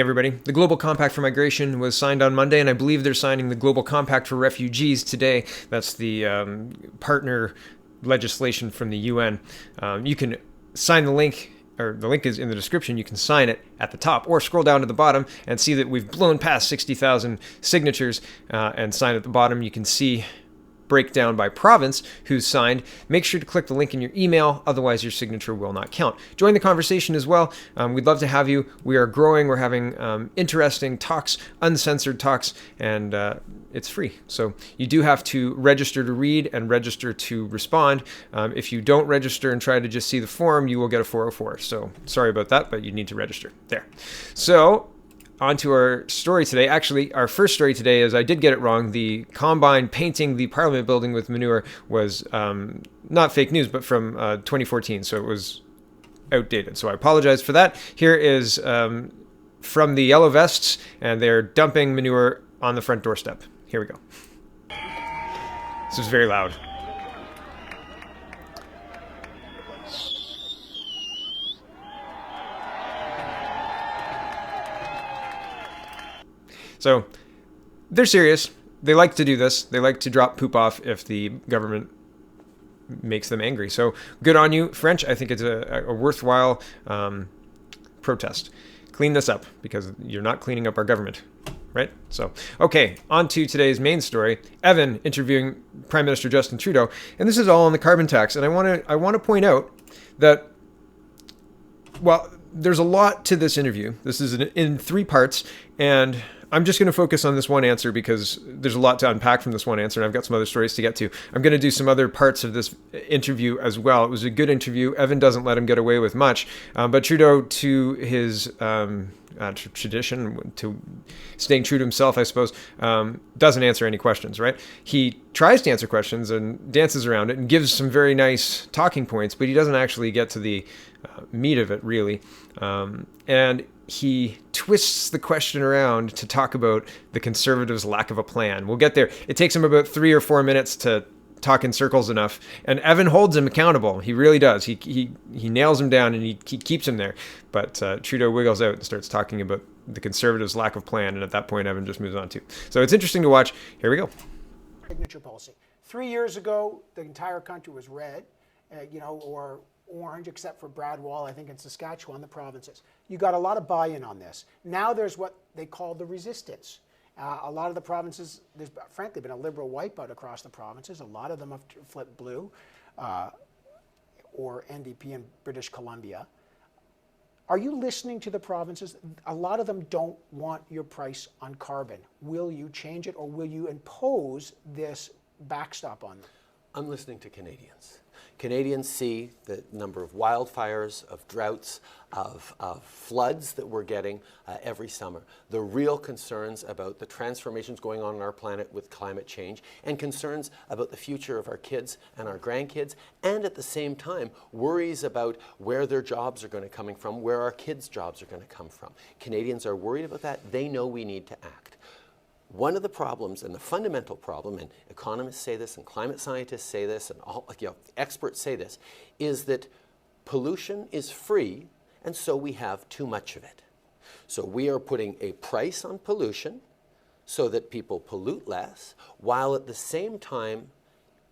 Everybody, the Global Compact for Migration was signed on Monday, and I believe they're signing the Global Compact for Refugees today. That's the partner legislation from the UN. You can sign the link, or the link is in the description. You can sign it at the top or scroll down to the bottom and see that we've blown past 60,000 signatures and sign at the bottom. You can see breakdown by province who's signed. Make sure to click the link in your email, otherwise your signature will not count. Join the conversation as well. We'd love to have you. We are growing. We're having interesting talks, uncensored talks, and it's free. So you do have to register to read and register to respond. If you don't register and try to just see the form, you will get a 404. So sorry about that, but you need to register. There. So on to our story today. Actually, our first story today is I did get it wrong. The Combine painting the Parliament building with manure was not fake news, but from 2014. So it was outdated. So I apologize for that. Here is from the Yellow Vests, and they're dumping manure on the front doorstep. Here we go. This is very loud. So they're serious. They like to do this. They like to drop poop off if the government makes them angry. So good on you, French. I think it's a worthwhile protest. Clean this up, because you're not cleaning up our government, right? So, okay, on to today's main story. Evan interviewing Prime Minister Justin Trudeau, and this is all on the carbon tax. And I want to point out that, well, there's a lot to this interview. This is in 3 parts, and I'm just going to focus on this one answer because there's a lot to unpack from this one answer, and I've got some other stories to get to. I'm going to do some other parts of this interview as well. It was a good interview. Evan doesn't let him get away with much, but Trudeau, to his tradition, to staying true to himself, I suppose, doesn't answer any questions, right? He tries to answer questions and dances around it and gives some very nice talking points, but he doesn't actually get to the meat of it, really. And he twists the question around to talk about the Conservatives' lack of a plan. We'll get there. It takes him about 3 or 4 minutes to talk in circles enough, and Evan holds him accountable. He really does. He nails him down, and he keeps him there. But Trudeau wiggles out and starts talking about the Conservatives' lack of plan, and at that point, Evan just moves on too. So it's interesting to watch. Here we go. Signature policy. 3 years ago, the entire country was red, or orange, except for Bradwell, I think in Saskatchewan, the provinces. You got a lot of buy-in on this. Now there's what they call the resistance. A lot of the provinces, there's frankly been a Liberal wipeout across the provinces. A lot of them have flipped blue, or NDP in British Columbia. Are you listening to the provinces? A lot of them don't want your price on carbon. Will you change it, or will you impose this backstop on them? I'm listening to Canadians. Canadians see the number of wildfires, of droughts, of floods that we're getting every summer. The real concerns about the transformations going on our planet with climate change, and concerns about the future of our kids and our grandkids, and at the same time, worries about where their jobs are going to come from, where our kids' jobs are going to come from. Canadians are worried about that. They know we need to act. One of the problems, and the fundamental problem, and economists say this, and climate scientists say this, and all experts say this, is that pollution is free, and so we have too much of it. So we are putting a price on pollution so that people pollute less, while at the same time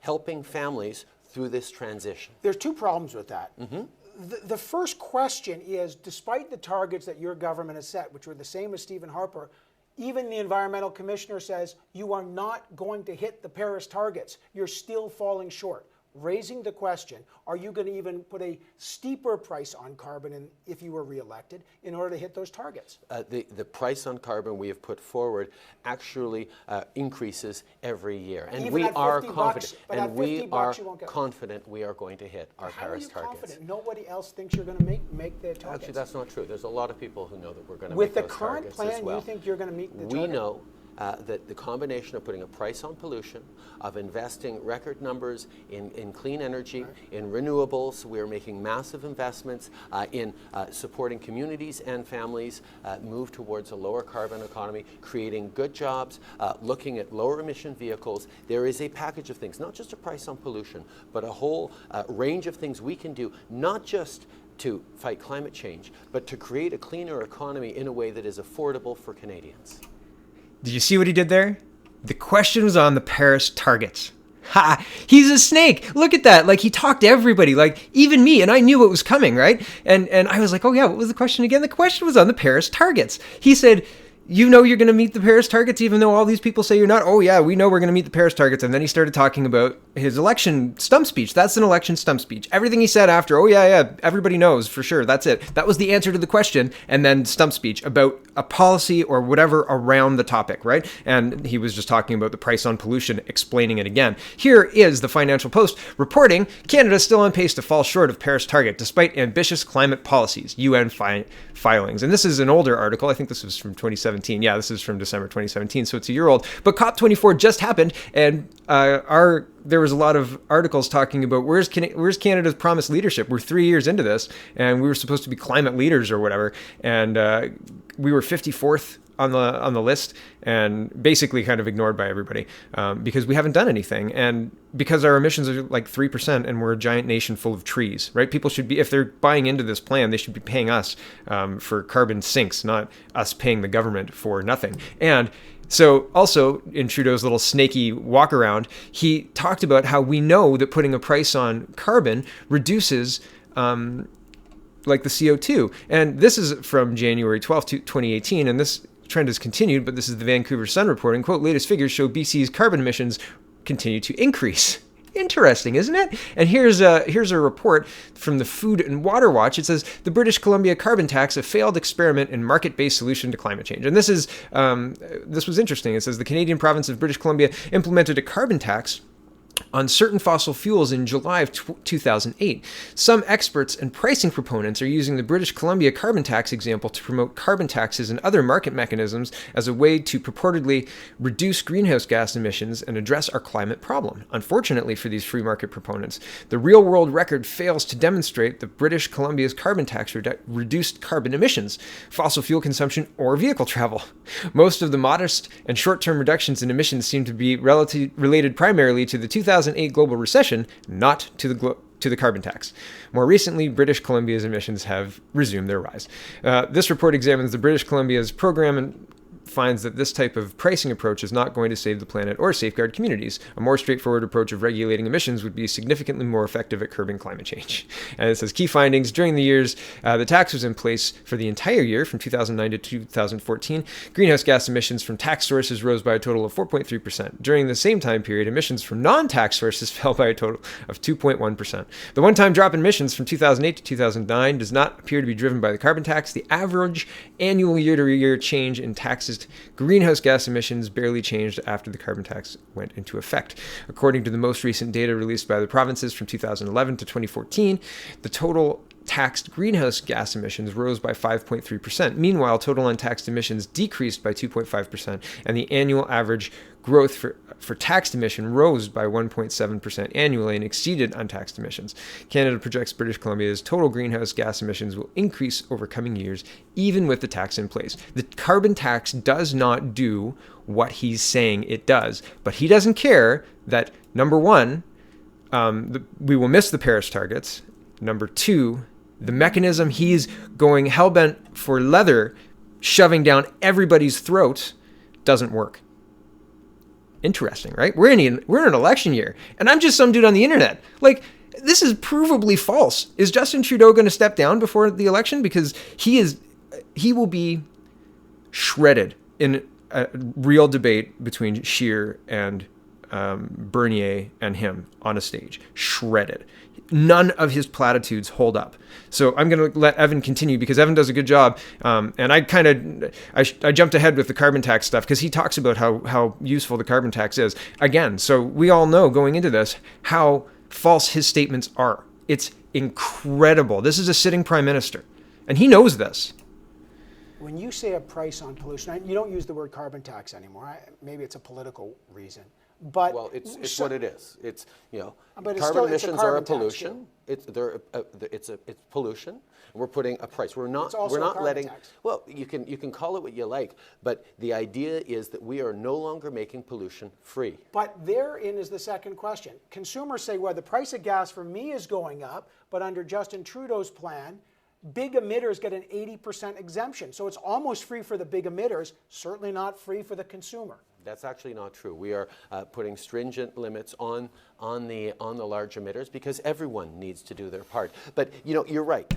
helping families through this transition. There's 2 problems with that. The first question is, despite the targets that your government has set, which were the same as Stephen Harper, even the environmental commissioner says you are not going to hit the Paris targets. You're still falling short. Raising the question, are you going to even put a steeper price on carbon if you were reelected in order to hit those targets? The price on carbon we have put forward actually increases every year. And we are confident. And we are confident we are going to hit our Paris targets. How are you confident? Nobody else thinks you're going to make the targets. Actually, that's not true. There's a lot of people who know that we're going to make those those targets. With the current plan, you think you're going to meet the target? We know that the combination of putting a price on pollution, of investing record numbers in clean energy, in renewables, we're making massive investments in supporting communities and families move towards a lower carbon economy, creating good jobs, looking at lower emission vehicles. There is a package of things, not just a price on pollution, but a whole range of things we can do, not just to fight climate change, but to create a cleaner economy in a way that is affordable for Canadians. Did you see what he did there? The question was on the Paris targets. Ha! He's a snake. Look at that. Like, he talked to everybody, like even me, and I knew what was coming, right? And I was like, oh yeah, what was the question again? The question was on the Paris targets. He said, you know you're going to meet the Paris targets even though all these people say you're not? Oh yeah, we know we're going to meet the Paris targets. And then he started talking about his election stump speech. That's an election stump speech. Everything he said after, oh yeah, everybody knows for sure. That's it. That was the answer to the question. And then stump speech about a policy or whatever around the topic, right? And he was just talking about the price on pollution, explaining it again. Here is the Financial Post reporting Canada is still on pace to fall short of Paris target despite ambitious climate policies, UN filings. And this is an older article. I think this was from 2017. Yeah, this is from December 2017, so it's a year old. But COP24 just happened, and there was a lot of articles talking about where's Canada's promised leadership. We're 3 years into this, and we were supposed to be climate leaders or whatever, and we were 54th on the list, and basically kind of ignored by everybody because we haven't done anything, and because our emissions are like 3%, and we're a giant nation full of trees, right? People should be, if they're buying into this plan, they should be paying us for carbon sinks, not us paying the government for nothing. And so also in Trudeau's little snaky walk around, he talked about how we know that putting a price on carbon reduces like the CO2. And this is from January 12th, 2018, and this trend has continued, but this is the Vancouver Sun reporting, quote, latest figures show BC's carbon emissions continue to increase. Interesting, isn't it? And here's a report from the Food and Water Watch. It says the British Columbia carbon tax, a failed experiment in market-based solution to climate change. And this was interesting. It says the Canadian province of British Columbia implemented a carbon tax on certain fossil fuels in July of 2008. Some experts and pricing proponents are using the British Columbia carbon tax example to promote carbon taxes and other market mechanisms as a way to purportedly reduce greenhouse gas emissions and address our climate problem. Unfortunately for these free market proponents, the real-world record fails to demonstrate that British Columbia's carbon tax reduced carbon emissions, fossil fuel consumption, or vehicle travel. Most of the modest and short-term reductions in emissions seem to be related primarily to the 2008 global recession, not to the carbon tax. More recently, British Columbia's emissions have resumed their rise. This report examines the British Columbia's program and finds that this type of pricing approach is not going to save the planet or safeguard communities. A more straightforward approach of regulating emissions would be significantly more effective at curbing climate change. And it says key findings during the years the tax was in place for the entire year from 2009 to 2014. Greenhouse gas emissions from tax sources rose by a total of 4.3%. During the same time period, emissions from non-tax sources fell by a total of 2.1%. The one-time drop in emissions from 2008 to 2009 does not appear to be driven by the carbon tax. The average annual year-to-year change in taxes greenhouse gas emissions barely changed after the carbon tax went into effect. According to the most recent data released by the provinces from 2011 to 2014, the total taxed greenhouse gas emissions rose by 5.3%. Meanwhile, total untaxed emissions decreased by 2.5%, and the annual average growth for taxed emission rose by 1.7% annually and exceeded untaxed emissions. Canada projects British Columbia's total greenhouse gas emissions will increase over coming years, even with the tax in place. The carbon tax does not do what he's saying it does, but he doesn't care that, number one, we will miss the Paris targets. Number two, the mechanism he's going hellbent for leather, shoving down everybody's throats, doesn't work. Interesting, right? We're in an election year, and I'm just some dude on the internet. Like, this is provably false. Is Justin Trudeau going to step down before the election? Because he will be shredded in a real debate between Scheer and Bernier and him on a stage. Shredded. None of his platitudes hold up. So I'm going to let Evan continue because Evan does a good job. And I jumped ahead with the carbon tax stuff because he talks about how useful the carbon tax is. Again, so we all know going into this how false his statements are. It's incredible. This is a sitting prime minister, and he knows this. When you say a price on pollution, you don't use the word carbon tax anymore. Maybe it's a political reason. But Well, it's what it is. It's, But it's carbon still- it's a emissions are a carbon tax, pollution. It's pollution. And we're putting a price. We're not also a carbon letting. tax. Well, you can call it what you like, but the idea is that we are no longer making pollution free. But therein is the second question. Consumers say, well, the price of gas for me is going up, but under Justin Trudeau's plan, big emitters get an 80% exemption. So it's almost free for the big emitters, certainly not free for the consumer. That's actually not true. We are putting stringent limits on the large emitters because everyone needs to do their part. But you're right.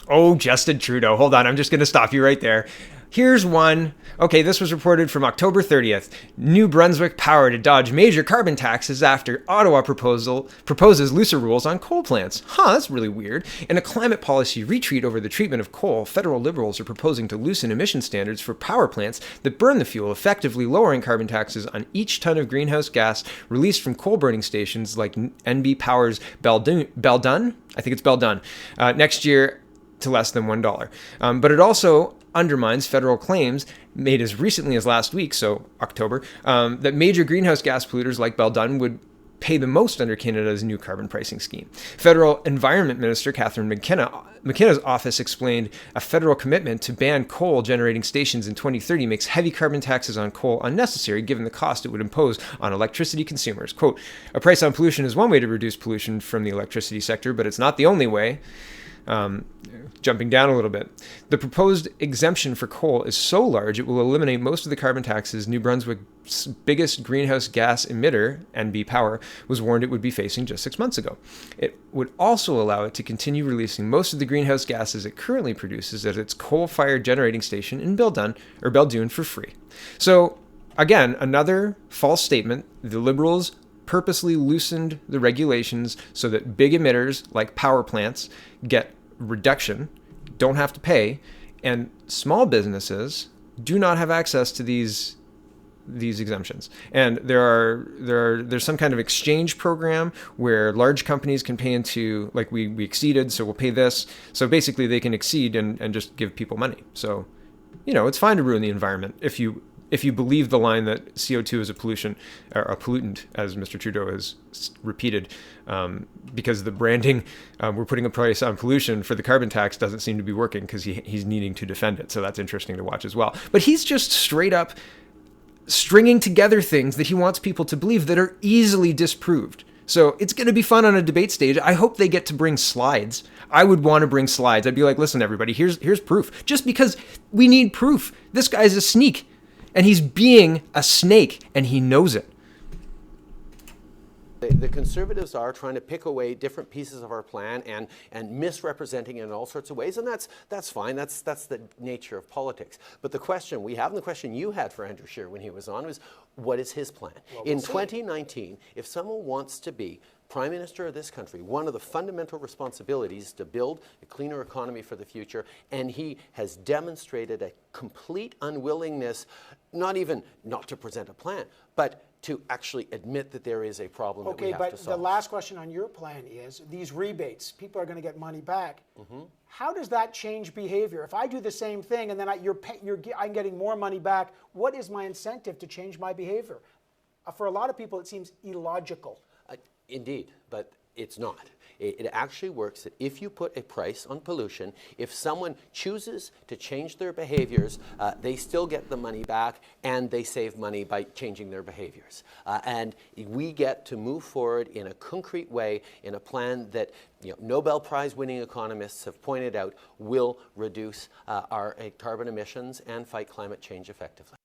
Oh, Justin Trudeau. Hold on. I'm just going to stop you right there. Here's one. Okay, this was reported from October 30th. New Brunswick Power to dodge major carbon taxes after Ottawa proposes looser rules on coal plants. That's really weird. In a climate policy retreat over the treatment of coal, federal Liberals are proposing to loosen emission standards for power plants that burn the fuel, effectively lowering carbon taxes on each ton of greenhouse gas released from coal burning stations like NB Power's Beldun? I think it's Beldun. Next year to less than $1. But it also undermines federal claims made as recently as last week, so October, that major greenhouse gas polluters like Beldun would pay the most under Canada's new carbon pricing scheme. Federal Environment Minister Catherine McKenna's office explained a federal commitment to ban coal-generating stations in 2030 makes heavy carbon taxes on coal unnecessary given the cost it would impose on electricity consumers. Quote, a price on pollution is one way to reduce pollution from the electricity sector, but it's not the only way. Jumping down a little bit, the proposed exemption for coal is so large it will eliminate most of the carbon taxes New Brunswick's biggest greenhouse gas emitter, NB Power, was warned it would be facing just 6 months ago. It would also allow it to continue releasing most of the greenhouse gases it currently produces at its coal-fired generating station in Beldun for free. So, again, another false statement. The Liberals purposely loosened the regulations so that big emitters like power plants get reduction, don't have to pay, and small businesses do not have access to these exemptions. And there's some kind of exchange program where large companies can pay into, like we exceeded, so we'll pay this. So basically they can exceed and just give people money. So, it's fine to ruin the environment if you believe the line that CO2 is a pollution or a pollutant, as Mr. Trudeau has repeated, because the branding, we're putting a price on pollution for the carbon tax doesn't seem to be working because he's needing to defend it. So that's interesting to watch as well. But he's just straight up stringing together things that he wants people to believe that are easily disproved. So it's going to be fun on a debate stage. I hope they get to bring slides. I would want to bring slides. I'd be like, listen, everybody, here's proof. Just because we need proof. This guy's a sneak. And he's being a snake, and he knows it. The Conservatives are trying to pick away different pieces of our plan and misrepresenting it in all sorts of ways, and that's fine. That's the nature of politics. But the question we have, and the question you had for Andrew Scheer when he was on, was what is his plan? In 2019, if someone wants to be Prime Minister of this country, one of the fundamental responsibilities is to build a cleaner economy for the future, and he has demonstrated a complete unwillingness, not to present a plan, but to actually admit that there is a problem that we have to solve. Okay, but the last question on your plan is, these rebates, people are going to get money back. Mm-hmm. How does that change behavior? If I do the same thing and then I'm getting more money back, what is my incentive to change my behavior? For a lot of people, it seems illogical. Indeed, but it's not. It actually works that if you put a price on pollution, if someone chooses to change their behaviors, they still get the money back and they save money by changing their behaviors. And we get to move forward in a concrete way in a plan that Nobel Prize winning economists have pointed out will reduce our carbon emissions and fight climate change effectively.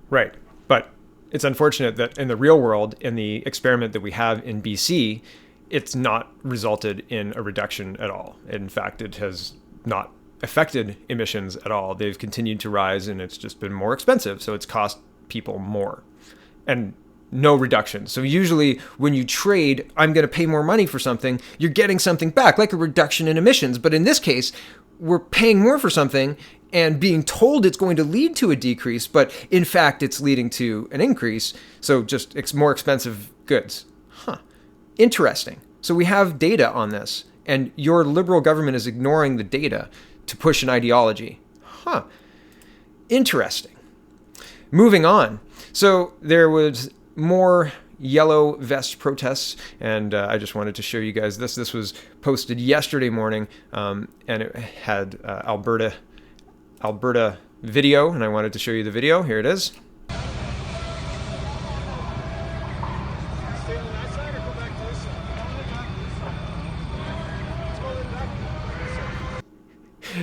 Right, but it's unfortunate that in the real world, in the experiment that we have in BC, it's not resulted in a reduction at all. In fact, it has not affected emissions at all. They've continued to rise and it's just been more expensive. So it's cost people more and no reduction. So usually when you trade, I'm going to pay more money for something, you're getting something back, like a reduction in emissions. But in this case, we're paying more for something and being told it's going to lead to a decrease, but in fact, it's leading to an increase. So just it's more expensive goods. Interesting. So we have data on this, and your Liberal government is ignoring the data to push an ideology. Interesting. Moving on. So there was more yellow vest protests, and I just wanted to show you guys this. This was posted yesterday morning, and it had Alberta video, and I wanted to show you the video. Here it is.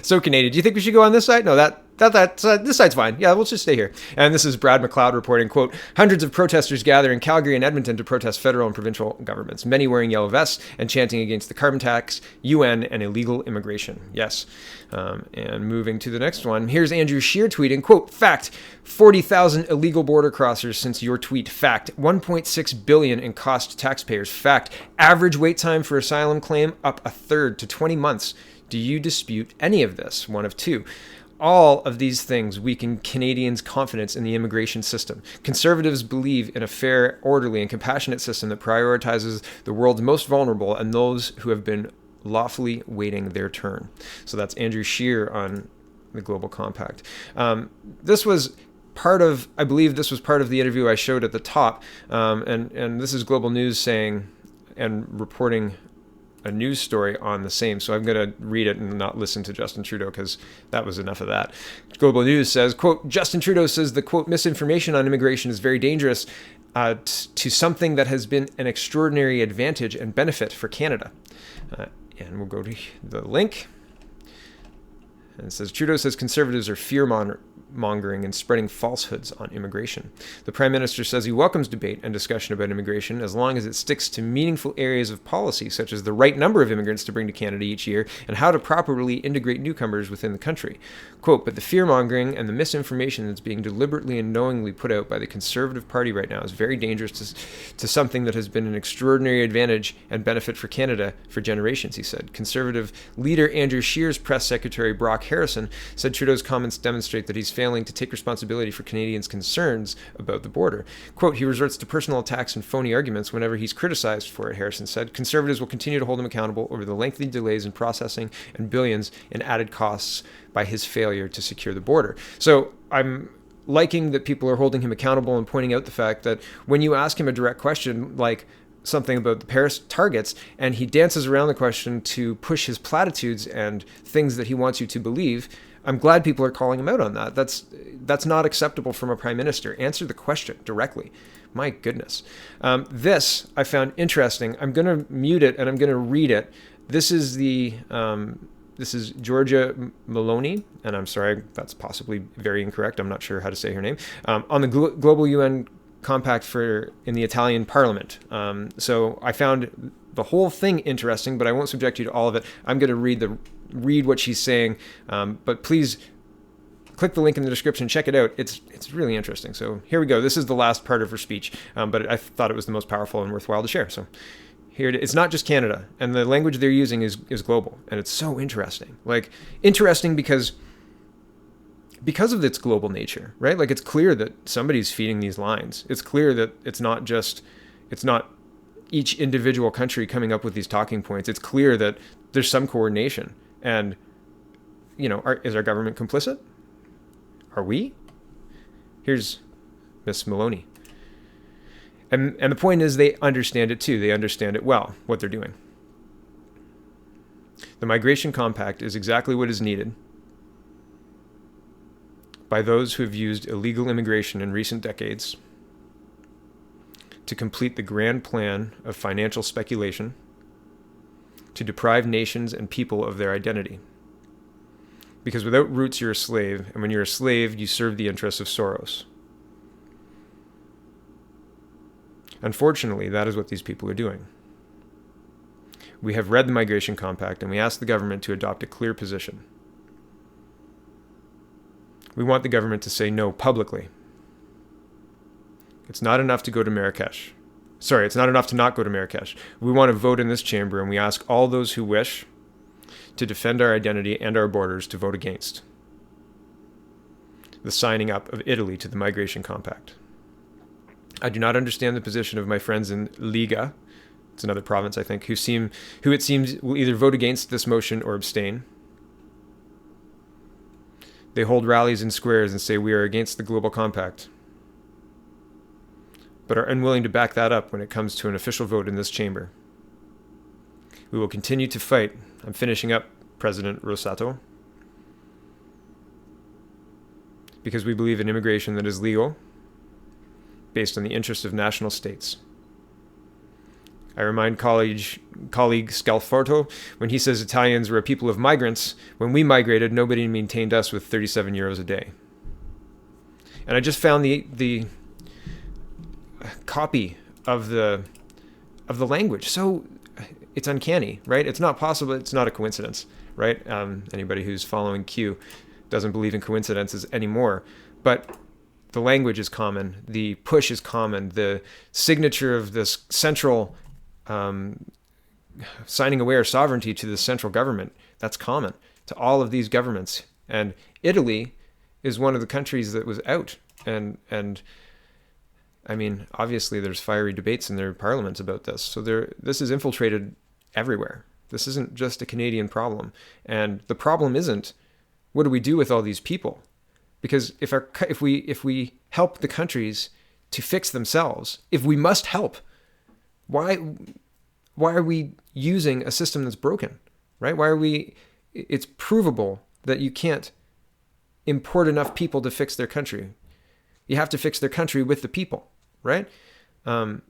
So Canadian, do you think we should go on this side? No, this side's fine. Yeah, we'll just stay here. And this is Brad McLeod reporting, quote, hundreds of protesters gather in Calgary and Edmonton to protest federal and provincial governments, many wearing yellow vests and chanting against the carbon tax, UN, and illegal immigration. Yes. And moving to the next one, here's Andrew Scheer tweeting, quote, fact, 40,000 illegal border crossers since your tweet. Fact, 1.6 billion in cost to taxpayers. Fact, average wait time for asylum claim up a third to 20 months. Do you dispute any of this? One of two. All of these things weaken Canadians' confidence in the immigration system. Conservatives believe in a fair, orderly, and compassionate system that prioritizes the world's most vulnerable and those who have been lawfully waiting their turn. So that's Andrew Scheer on the Global Compact. This was part of, I believe this was part of the interview I showed at the top. And this is Global News saying and reporting a news story on the same. So I'm going to read it and not listen to Justin Trudeau because that was enough of that. Global News says, quote, Justin Trudeau says the, quote, misinformation on immigration is very dangerous to something that has been an extraordinary advantage and benefit for Canada. And we'll go to the link. And it says, Trudeau says conservatives are fear-mongering and spreading falsehoods on immigration. The Prime Minister says he welcomes debate and discussion about immigration as long as it sticks to meaningful areas of policy, such as the right number of immigrants to bring to Canada each year and how to properly integrate newcomers within the country. Quote, but the fear-mongering and the misinformation that's being deliberately and knowingly put out by the Conservative Party right now is very dangerous to something that has been an extraordinary advantage and benefit for Canada for generations, he said. Conservative leader Andrew Scheer's press secretary Brock Harrison said Trudeau's comments demonstrate that he's failing to take responsibility for Canadians' concerns about the border. Quote, he resorts to personal attacks and phony arguments whenever he's criticized for it, Harrison said. Conservatives will continue to hold him accountable over the lengthy delays in processing and billions in added costs by his failure to secure the border. So I'm liking that people are holding him accountable and pointing out the fact that when you ask him a direct question like something about the Paris targets and he dances around the question to push his platitudes and things that he wants you to believe, I'm glad people are calling him out on that. That's not acceptable from a prime minister. Answer the question directly. My goodness. This I found interesting. I'm going to mute it and I'm going to read it. This is Georgia Maloney, and I'm sorry, that's possibly very incorrect. I'm not sure how to say her name. On the Global UN Compact in the Italian Parliament. So I found the whole thing interesting, but I won't subject you to all of it. I'm going to read what she's saying, but please click the link in the description, check it out. It's really interesting. So here we go. This is the last part of her speech, but I thought it was the most powerful and worthwhile to share. So here it is. It's not just Canada, and the language they're using is global, and it's so interesting. Like, interesting because of its global nature, right? Like, it's clear that somebody's feeding these lines. It's clear that it's not each individual country coming up with these talking points. It's clear that there's some coordination. And, is our government complicit? Are we? Here's Miss Maloney. And the point is they understand it too. They understand it well, what they're doing. The Migration Compact is exactly what is needed by those who have used illegal immigration in recent decades to complete the grand plan of financial speculation, to deprive nations and people of their identity. Because without roots, you're a slave, and when you're a slave, you serve the interests of Soros. Unfortunately, that is what these people are doing. We have read the Migration Compact, and we ask the government to adopt a clear position. We want the government to say no publicly. It's not enough to go to Marrakesh. Sorry, it's not enough to not go to Marrakesh. We want to vote in this chamber, and we ask all those who wish to defend our identity and our borders to vote against the signing up of Italy to the Migration Compact. I do not understand the position of my friends in Liga, it's another province, I think, who it seems will either vote against this motion or abstain. They hold rallies in squares and say we are against the Global Compact. but are unwilling to back that up when it comes to an official vote in this chamber. We will continue to fight. I'm finishing up, President Rosato, because we believe in immigration that is legal, based on the interest of national states. I remind colleague Scalfarto when he says Italians were a people of migrants. When we migrated, nobody maintained us with 37 euros a day. And I just found the copy of the language. So it's uncanny, right? It's not possible. It's not a coincidence, right? Anybody who's following Q doesn't believe in coincidences anymore. But the language is common. The push is common. The signature of this central signing away our sovereignty to the central government, that's common to all of these governments. And Italy is one of the countries that was out. And I mean, obviously there's fiery debates in their parliaments about this. So this is infiltrated everywhere. This isn't just a Canadian problem. And the problem isn't, what do we do with all these people? Because if we help the countries to fix themselves, if we must help, why are we using a system that's broken, right? It's provable that you can't import enough people to fix their country. You have to fix their country with the people, right? And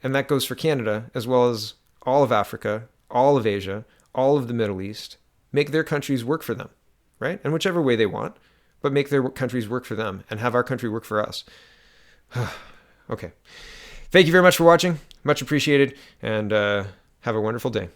that goes for Canada as well as all of Africa, all of Asia, all of the Middle East. Make their countries work for them, right? And whichever way they want, but make their countries work for them and have our country work for us. Okay. Thank you very much for watching. Much appreciated, and have a wonderful day.